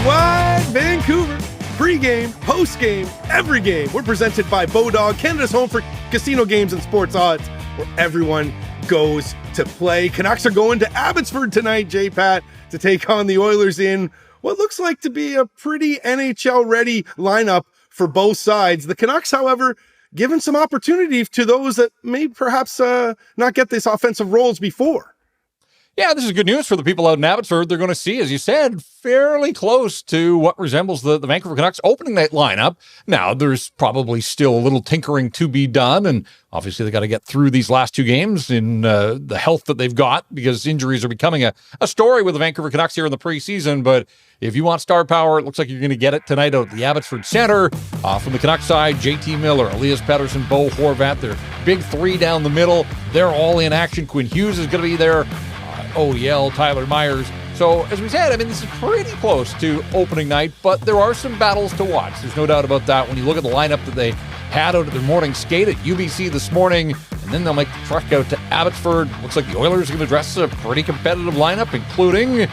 What? Vancouver. Pre-game, post-game, every game. We're presented by Bodog, Canada's home for casino games and sports odds, where everyone goes to play. Canucks are going to Abbotsford tonight, JPat, to take on the Oilers in what looks like to be a pretty NHL-ready lineup for both sides. The Canucks, however, given some opportunity to those that may perhaps not get this offensive roles before. Yeah, this is good news for the people out in Abbotsford. They're going to see, as you said, fairly close to what resembles the Vancouver Canucks opening night lineup. Now, there's probably still a little tinkering to be done, and obviously they got to get through these last two games in the health that they've got, because injuries are becoming a story with the Vancouver Canucks here in the preseason. But if you want star power, it looks like you're going to get it tonight out at the Abbotsfard Center. From the Canucks side, JT Miller, Elias Pettersson, Bo Horvat, their big three down the middle. They're all in action. Quinn Hughes is going to be there. OEL, Tyler Myers. So, as we said, I mean, this is pretty close to opening night, but there are some battles to watch. There's no doubt about that. When you look at the lineup that they had out at their morning skate at UBC this morning, and then they'll make the trek out to Abbotsford. Looks like the Oilers are going to dress a pretty competitive lineup, including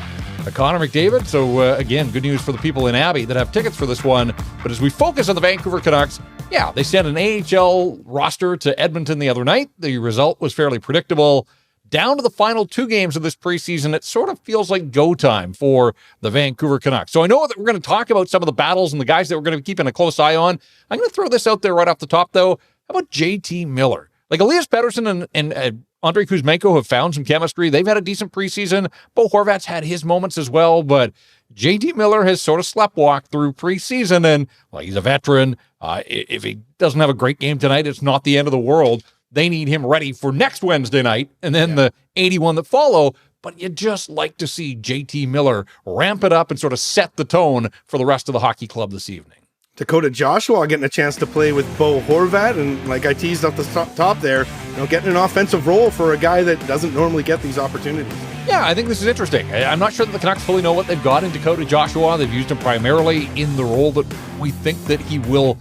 Connor McDavid. So, again, good news for the people in Abbey that have tickets for this one. But as we focus on the Vancouver Canucks, yeah, they sent an AHL roster to Edmonton the other night. The result was fairly predictable. Down to the final two games of this preseason, it sort of feels like go time for the Vancouver Canucks. So I know that we're going to talk about some of the battles and the guys that we're going to be keeping a close eye on. I'm going to throw this out there right off the top, though. How about JT Miller? Like, Elias Pettersson and Andrei Kuzmenko have found some chemistry. They've had a decent preseason. Bo Horvat's had his moments as well, but JT Miller has sort of sleptwalked through preseason, and, well, he's a veteran. If he doesn't have a great game tonight, it's not the end of the world. They need him ready for next Wednesday night and then the 81 that follow. But you'd just like to see JT Miller ramp it up and sort of set the tone for the rest of the hockey club this evening. Dakota Joshua getting a chance to play with Bo Horvat, and like I teased off the top there, getting an offensive role for a guy that doesn't normally get these opportunities. Yeah, I think this is interesting. I'm not sure that the Canucks fully know what they've got in Dakota Joshua. They've used him primarily in the role that we think that he will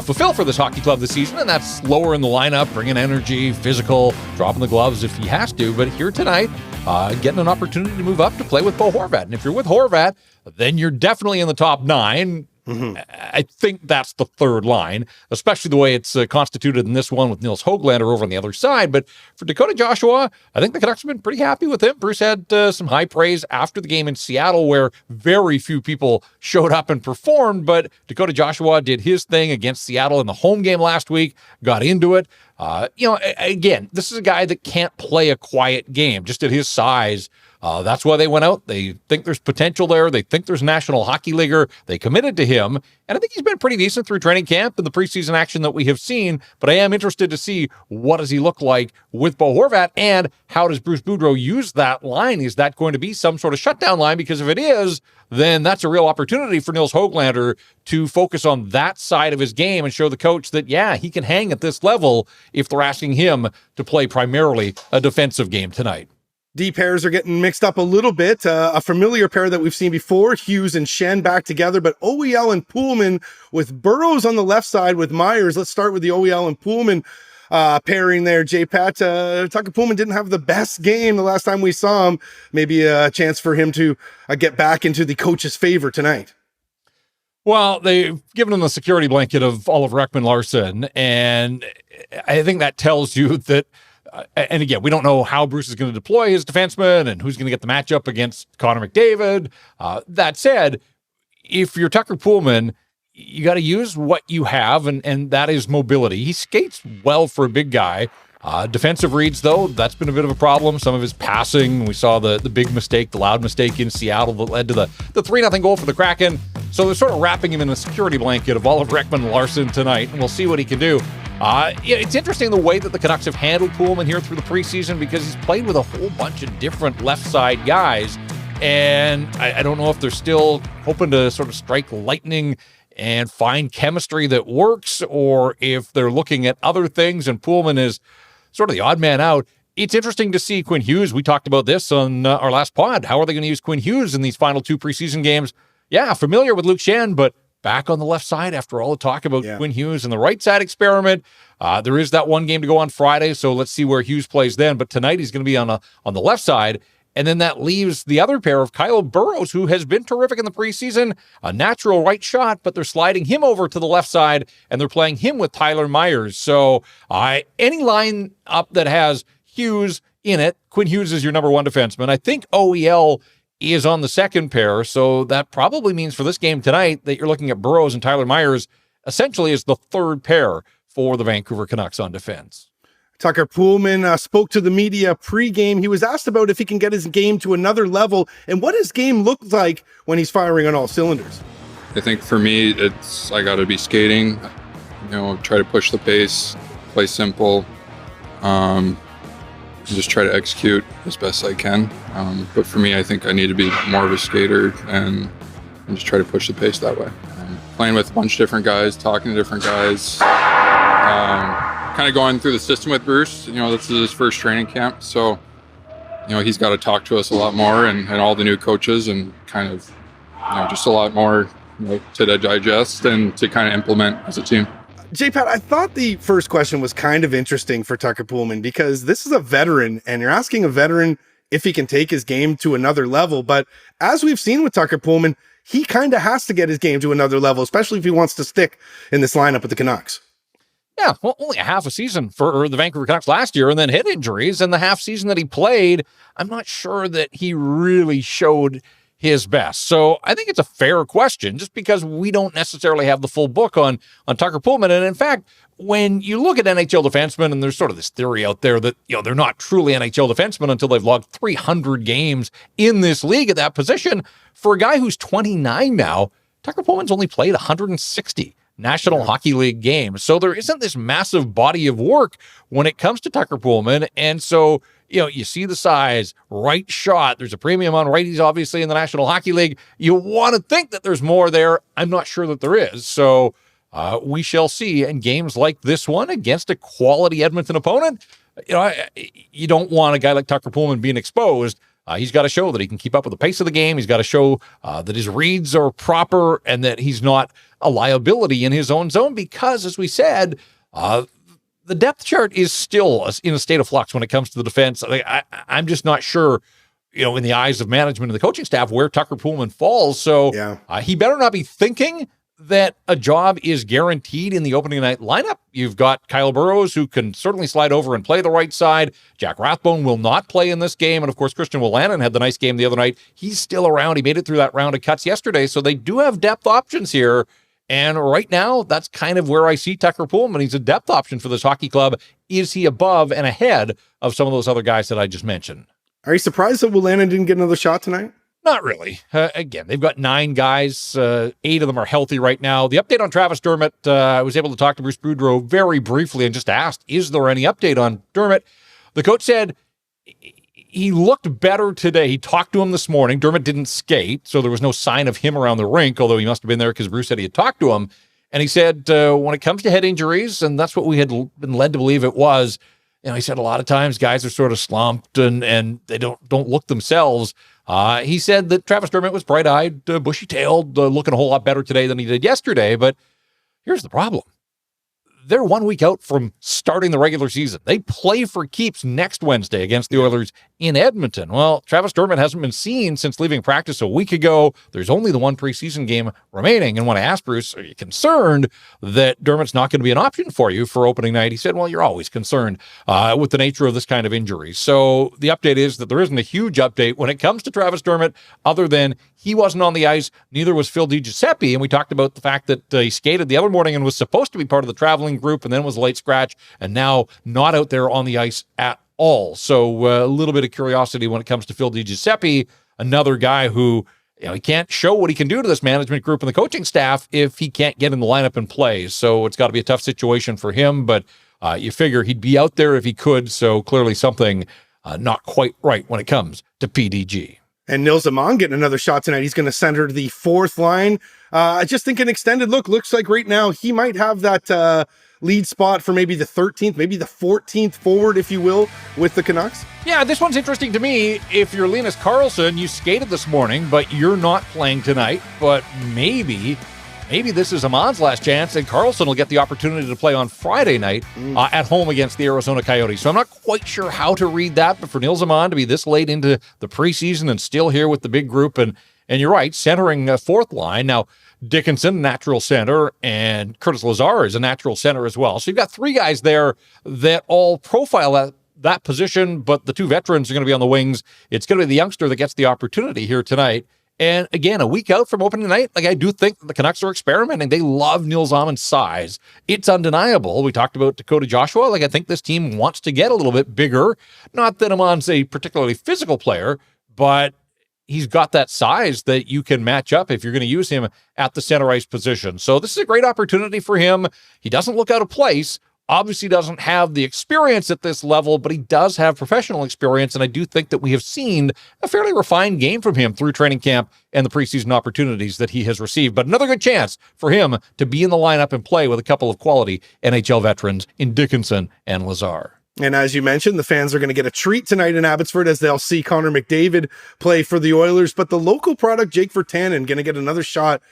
fulfill for this hockey club this season, and that's lower in the lineup, bringing energy, physical, dropping the gloves if he has to. But here tonight, getting an opportunity to move up to play with Bo Horvat. And if you're with Horvat, then you're definitely in the top nine. Mm-hmm. I think that's the third line, especially the way it's constituted in this one with Nils Höglander over on the other side. But for Dakota Joshua, I think the Canucks have been pretty happy with him. Bruce had some high praise after the game in Seattle, where very few people showed up and performed, but Dakota Joshua did his thing against Seattle in the home game last week, got into it. Again, this is a guy that can't play a quiet game, just at his size. That's why they went out. They think there's potential there. They think there's a National Hockey Leaguer. They committed to him. And I think he's been pretty decent through training camp and the preseason action that we have seen. But I am interested to see, what does he look like with Bo Horvat, and how does Bruce Boudreau use that line? Is that going to be some sort of shutdown line? Because if it is, then that's a real opportunity for Nils Höglander to focus on that side of his game and show the coach that, yeah, he can hang at this level if they're asking him to play primarily a defensive game tonight. D pairs are getting mixed up a little bit. A familiar pair that we've seen before, Hughes and Shen back together, but OEL and Poolman with Burrows on the left side with Myers. Let's start with the OEL and Poolman pairing there, JPat. Tucker Poolman didn't have the best game the last time we saw him. Maybe a chance for him to get back into the coach's favor tonight. Well, they've given him the security blanket of Oliver Ekman-Larsson, and I think that tells you that. And again, we don't know how Bruce is going to deploy his defensemen and who's going to get the matchup against Connor McDavid. That said, if you're Tucker Poolman, you got to use what you have, and that is mobility. He skates well for a big guy. Defensive reads, though, that's been a bit of a problem. Some of his passing, we saw the big mistake, the loud mistake in Seattle that led to the 3-0 goal for the Kraken. So they're sort of wrapping him in a security blanket of Oliver Ekman-Larsson tonight, and we'll see what he can do. It's interesting the way that the Canucks have handled Poolman here through the preseason, because he's played with a whole bunch of different left side guys, and I don't know if they're still hoping to sort of strike lightning and find chemistry that works, or if they're looking at other things, and Poolman is sort of the odd man out. It's interesting to see Quinn Hughes. We talked about this on our last pod. How are they going to use Quinn Hughes in these final two preseason games? Yeah, familiar with Luke Shen, but back on the left side after all the talk about Quinn Hughes and the right side experiment. There is that one game to go on Friday, so let's see where Hughes plays then. But tonight he's going to be on the left side. And then that leaves the other pair of Kyle Burroughs, who has been terrific in the preseason, a natural right shot, but they're sliding him over to the left side, and they're playing him with Tyler Myers. So any line up that has Hughes in it, Quinn Hughes is your number one defenseman. I think OEL is on the second pair, so that probably means for this game tonight that you're looking at Burroughs and Tyler Myers essentially as the third pair for the Vancouver Canucks on defense. Tucker Poolman spoke to the media pregame. He was asked about if he can get his game to another level and what his game looks like when he's firing on all cylinders. I think for me, I got to be skating, try to push the pace, play simple, just try to execute as best I can. But for me, I think I need to be more of a skater and just try to push the pace that way. Playing with a bunch of different guys, talking to different guys, kind of going through the system with Bruce. This is his first training camp, so he's got to talk to us a lot more and all the new coaches and kind of just a lot more to digest and to kind of implement as a team. JPat, I thought the first question was kind of interesting for Tucker Poolman because this is a veteran and you're asking a veteran if he can take his game to another level. But as we've seen with Tucker Poolman, he kind of has to get his game to another level, especially if he wants to stick in this lineup with the Canucks. Yeah, well, only a half a season for the Vancouver Canucks last year and then hit injuries. And the half season that he played, I'm not sure that he really showed his best. So I think it's a fair question just because we don't necessarily have the full book on Tucker Poolman. And in fact, when you look at NHL defensemen, and there's sort of this theory out there that, they're not truly NHL defensemen until they've logged 300 games in this league at that position. For a guy who's 29 now, Tucker Poolman's only played 160 National Hockey League games. So there isn't this massive body of work when it comes to Tucker Poolman. And so, you see the size, right shot. There's a premium on righties, obviously, in the National Hockey League. You want to think that there's more there. I'm not sure that there is. So we shall see in games like this one against a quality Edmonton opponent. You don't want a guy like Tucker Poolman being exposed. He's got to show that he can keep up with the pace of the game. He's got to show that his reads are proper and that he's not a liability in his own zone because, as we said, the depth chart is still in a state of flux when it comes to the defense. I'm just not sure, in the eyes of management and the coaching staff, where Tucker Poolman falls. So he better not be thinking that a job is guaranteed in the opening night lineup. You've got Kyle Burroughs, who can certainly slide over and play the right side. Jack Rathbone will not play in this game. And of course, Christian Wolanin had the nice game the other night. He's still around. He made it through that round of cuts yesterday. So they do have depth options here. And right now, that's kind of where I see Tucker Poolman. He's a depth option for this hockey club. Is he above and ahead of some of those other guys that I just mentioned? Are you surprised that Wolanin didn't get another shot tonight? Not really. Again, they've got 9 guys. 8 of them are healthy right now. The update on Travis Dermott, I was able to talk to Bruce Boudreau very briefly and just asked, is there any update on Dermott? The coach said he looked better today. He talked to him this morning. Dermott didn't skate, so there was no sign of him around the rink, although he must have been there because Bruce said he had talked to him. And he said when it comes to head injuries, and that's what we had been led to believe it was, he said a lot of times guys are sort of slumped and they don't look themselves. He said that Travis Dermott was bright-eyed, bushy-tailed, looking a whole lot better today than he did yesterday. But here's the problem. They're 1 week out from starting the regular season. They play for keeps next Wednesday against the Oilers in Edmonton. Well, Travis Dermott hasn't been seen since leaving practice a week ago. There's only the one preseason game remaining. And when I asked Bruce, are you concerned that Dermott's not going to be an option for you for opening night? He said, well, you're always concerned with the nature of this kind of injury. So the update is that there isn't a huge update when it comes to Travis Dermott, other than he wasn't on the ice, neither was Phil DiGiuseppe. And we talked about the fact that he skated the other morning and was supposed to be part of the traveling group and then was a late scratch and now not out there on the ice at all. So a little bit of curiosity when it comes to Phil DiGiuseppe, another guy who, he can't show what he can do to this management group and the coaching staff if he can't get in the lineup and play. So it's got to be a tough situation for him, but you figure he'd be out there if he could. So clearly something not quite right when it comes to PDG. And Nils Amon getting another shot tonight. He's going to center the fourth line. I just think an extended look looks like right now he might have that lead spot for maybe the 13th, maybe the 14th forward, if you will, with the Canucks. Yeah, this one's interesting to me. If you're Linus Karlsson, you skated this morning, but you're not playing tonight. But maybe maybe this is Aman's last chance, and Carlson will get the opportunity to play on Friday night at home against the Arizona Coyotes. So I'm not quite sure how to read that, but for Nils Aman to be this late into the preseason and still here with the big group, and you're right, centering a fourth line. Now, Dickinson, natural center, and Curtis Lazar is a natural center as well. So you've got three guys there that all profile that position, but the two veterans are going to be on the wings. It's going to be the youngster that gets the opportunity here tonight. And again, a week out from opening night, I do think the Canucks are experimenting. They love Nils Aman's size. It's undeniable. We talked about Dakota Joshua. I think this team wants to get a little bit bigger. Not that Aman's a particularly physical player, but he's got that size that you can match up if you're going to use him at the center ice position. So this is a great opportunity for him. He doesn't look out of place. Obviously doesn't have the experience at this level, but he does have professional experience, and I do think that we have seen a fairly refined game from him through training camp and the preseason opportunities that he has received. But another good chance for him to be in the lineup and play with a couple of quality NHL veterans in Dickinson and Lazar. And as you mentioned, the fans are going to get a treat tonight in Abbotsford as they'll see Connor McDavid play for the Oilers. But the local product, Jake Virtanen, going to get another shot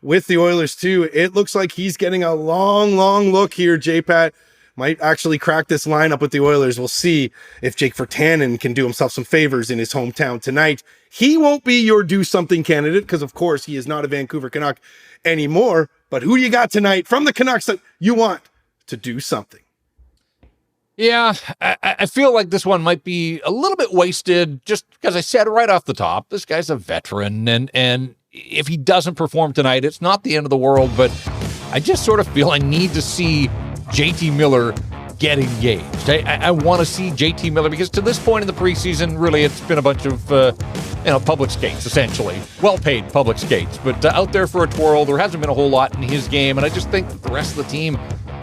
with the Oilers too. It looks like he's getting a long look here. JPat might actually crack this lineup with the Oilers. We'll see if Jake Virtanen can do himself some favors in his hometown tonight. He won't be your do-something candidate because, of course, he is not a Vancouver Canuck anymore. But who do you got tonight from the Canucks that you want to do something? Yeah, I feel like this one might be a little bit wasted just because I said right off the top, this guy's a veteran, and if he doesn't perform tonight, it's not the end of the world, but I just sort of feel I need to see JT Miller get engaged. I want to see JT Miller because to this point in the preseason, really, it's been a bunch of public skates, essentially. Well-paid public skates, but out there for a twirl, there hasn't been a whole lot in his game, and I just think that the rest of the team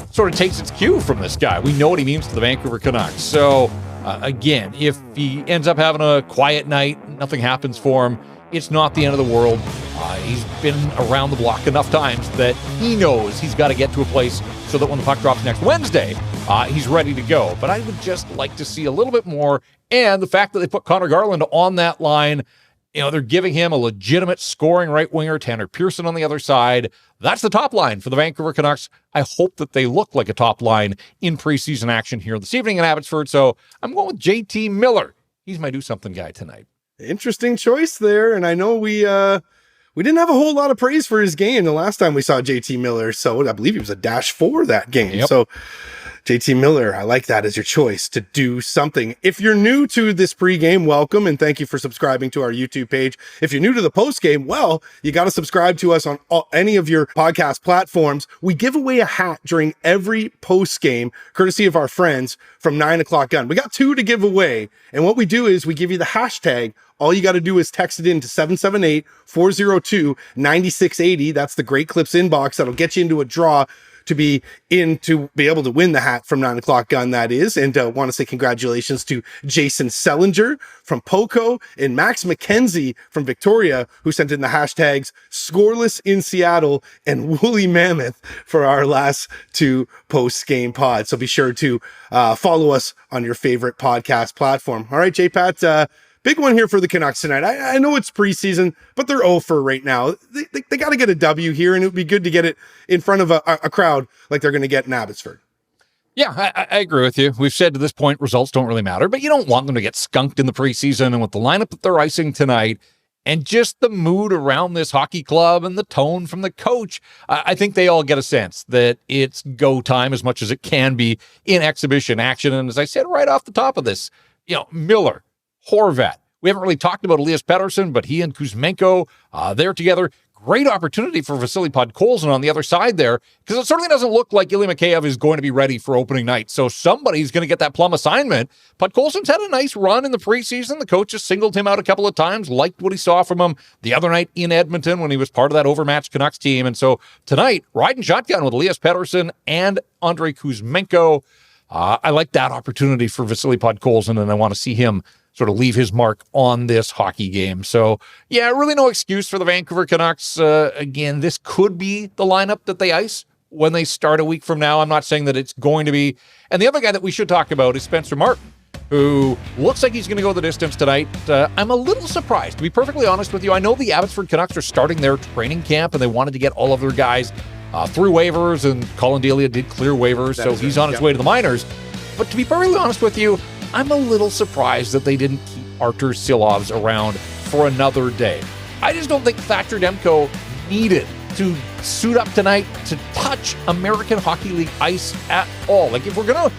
sort of takes its cue from this guy. We know what he means to the Vancouver Canucks. So, again, if he ends up having a quiet night, nothing happens for him, it's not the end of the world. He's been around the block enough times that he knows he's got to get to a place so that when the puck drops next Wednesday, he's ready to go. But I would just like to see a little bit more. And the fact that they put Connor Garland on that line, they're giving him a legitimate scoring right winger, Tanner Pearson on the other side. That's the top line for the Vancouver Canucks. I hope that they look like a top line in preseason action here this evening in Abbotsford. So I'm going with JT Miller. He's my do-something guy tonight. Interesting choice there. And I know we didn't have a whole lot of praise for his game the last time we saw JT Miller. So I believe he was a -4 that game. Yep. So JT Miller, I like that as your choice to do something. If you're new to this pregame, welcome, and thank you for subscribing to our YouTube page. If you're new to the postgame, well, you got to subscribe to us on any of your podcast platforms. We give away a hat during every postgame, courtesy of our friends from 9 O'Clock Gun. We got 2 to give away, and what we do is we give you the hashtag. All you got to do is text it in to 778-402-9680. That's the Great Clips inbox. That'll get you into a draw to be able to win the hat from 9 O'Clock Gun, that is. And want to say congratulations to Jason Sellinger from Poco and Max McKenzie from Victoria, who sent in the hashtags scoreless in Seattle and woolly mammoth for our last 2 post-game pods. So be sure to follow us on your favorite podcast platform. All right, JPat, big one here for the Canucks tonight. I know it's preseason, but they're 0-for right now. They got to get a W here, and it would be good to get it in front of a crowd like they're going to get in Abbotsford. Yeah, I agree with you. We've said to this point, results don't really matter, but you don't want them to get skunked in the preseason. And with the lineup that they're icing tonight, and just the mood around this hockey club and the tone from the coach, I think they all get a sense that it's go time as much as it can be in exhibition action. And as I said right off the top of this, Miller, Horvat. We haven't really talked about Elias Pettersson, but he and Kuzmenko, they're together. Great opportunity for Vasily Podkolzin on the other side there, because it certainly doesn't look like Ilya Mikheyev is going to be ready for opening night. So somebody's going to get that plum assignment. Podkolzin's had a nice run in the preseason. The coach has singled him out a couple of times, liked what he saw from him the other night in Edmonton when he was part of that overmatched Canucks team. And so tonight, riding shotgun with Elias Pettersson and Andrei Kuzmenko. I like that opportunity for Vasily Podkolzin, and I want to see him sort of leave his mark on this hockey game. So, yeah, really no excuse for the Vancouver Canucks. Again, this could be the lineup that they ice when they start a week from now. I'm not saying that it's going to be. And the other guy that we should talk about is Spencer Martin. who looks like he's going to go the distance tonight. I'm a little surprised, to be perfectly honest with you. I know the Abbotsford Canucks are starting their training camp, and they wanted to get all of their guys through waivers, and Colin Delia did clear waivers, so he's on his way to the minors. But to be perfectly honest with you, I'm a little surprised that they didn't keep Artur Silovs around for another day. I just don't think Thatcher Demko needed to suit up tonight to touch American Hockey League ice at all. Like, if we're going to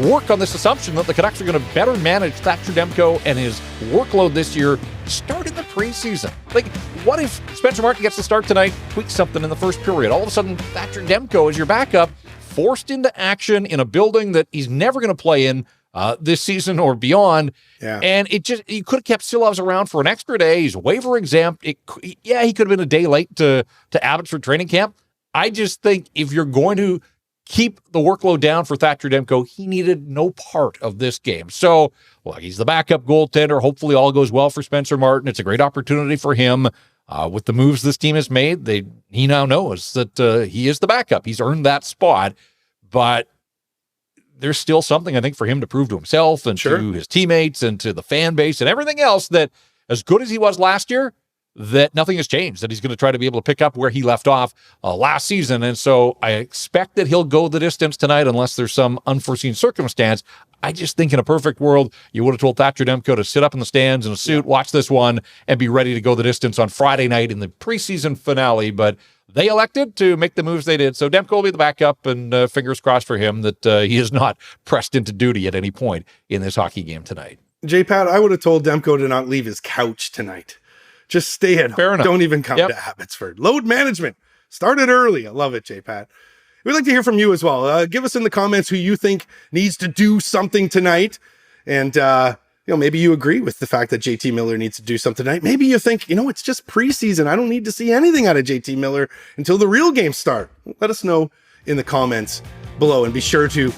work on this assumption that the Canucks are going to better manage Thatcher Demko and his workload this year, start in the preseason. Like, what if Spencer Martin gets to start tonight, tweaks something in the first period? All of a sudden, Thatcher Demko is your backup, forced into action in a building that he's never going to play in this season or beyond. Yeah. And you could have kept Silovs around for an extra day. He's waiver exempt. He could have been a day late to Abbotsford training camp. I just think if you're going to keep the workload down for Thatcher Demko, he needed no part of this game. So, he's the backup goaltender. Hopefully all goes well for Spencer Martin. It's a great opportunity for him. With the moves this team has made, he now knows that he is the backup. He's earned that spot, but there's still something, I think, for him to prove to himself and to his teammates and to the fan base and everything else, that as good as he was last year, that nothing has changed, that he's going to try to be able to pick up where he left off last season. And so I expect that he'll go the distance tonight unless there's some unforeseen circumstance. I just think in a perfect world, you would have told Thatcher Demko to sit up in the stands in a suit, watch this one, and be ready to go the distance on Friday night in the preseason finale. But they elected to make the moves they did. So Demko will be the backup, and fingers crossed for him that he is not pressed into duty at any point in this hockey game tonight. JPat, I would have told Demko to not leave his couch tonight. Just stay at home. Don't even come to Abbotsford. Load management. Started early. I love it, JPat. We'd like to hear from you as well. Give us in the comments who you think needs to do something tonight. And, maybe you agree with the fact that JT Miller needs to do something tonight. Maybe you think, it's just preseason. I don't need to see anything out of JT Miller until the real games start. Let us know in the comments below, and be sure to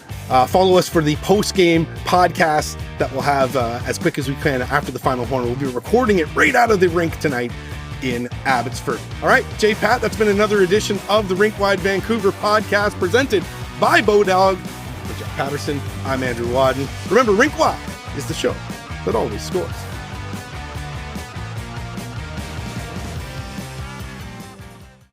follow us for the post-game podcast that we'll have as quick as we can after the final horn. We'll be recording it right out of the rink tonight in Abbotsford. All right, JPat, that's been another edition of the Rink Wide Vancouver podcast presented by Bodog. For Jeff Paterson, I'm Andrew Wadden. Remember, Rink Wide is the show that always scores.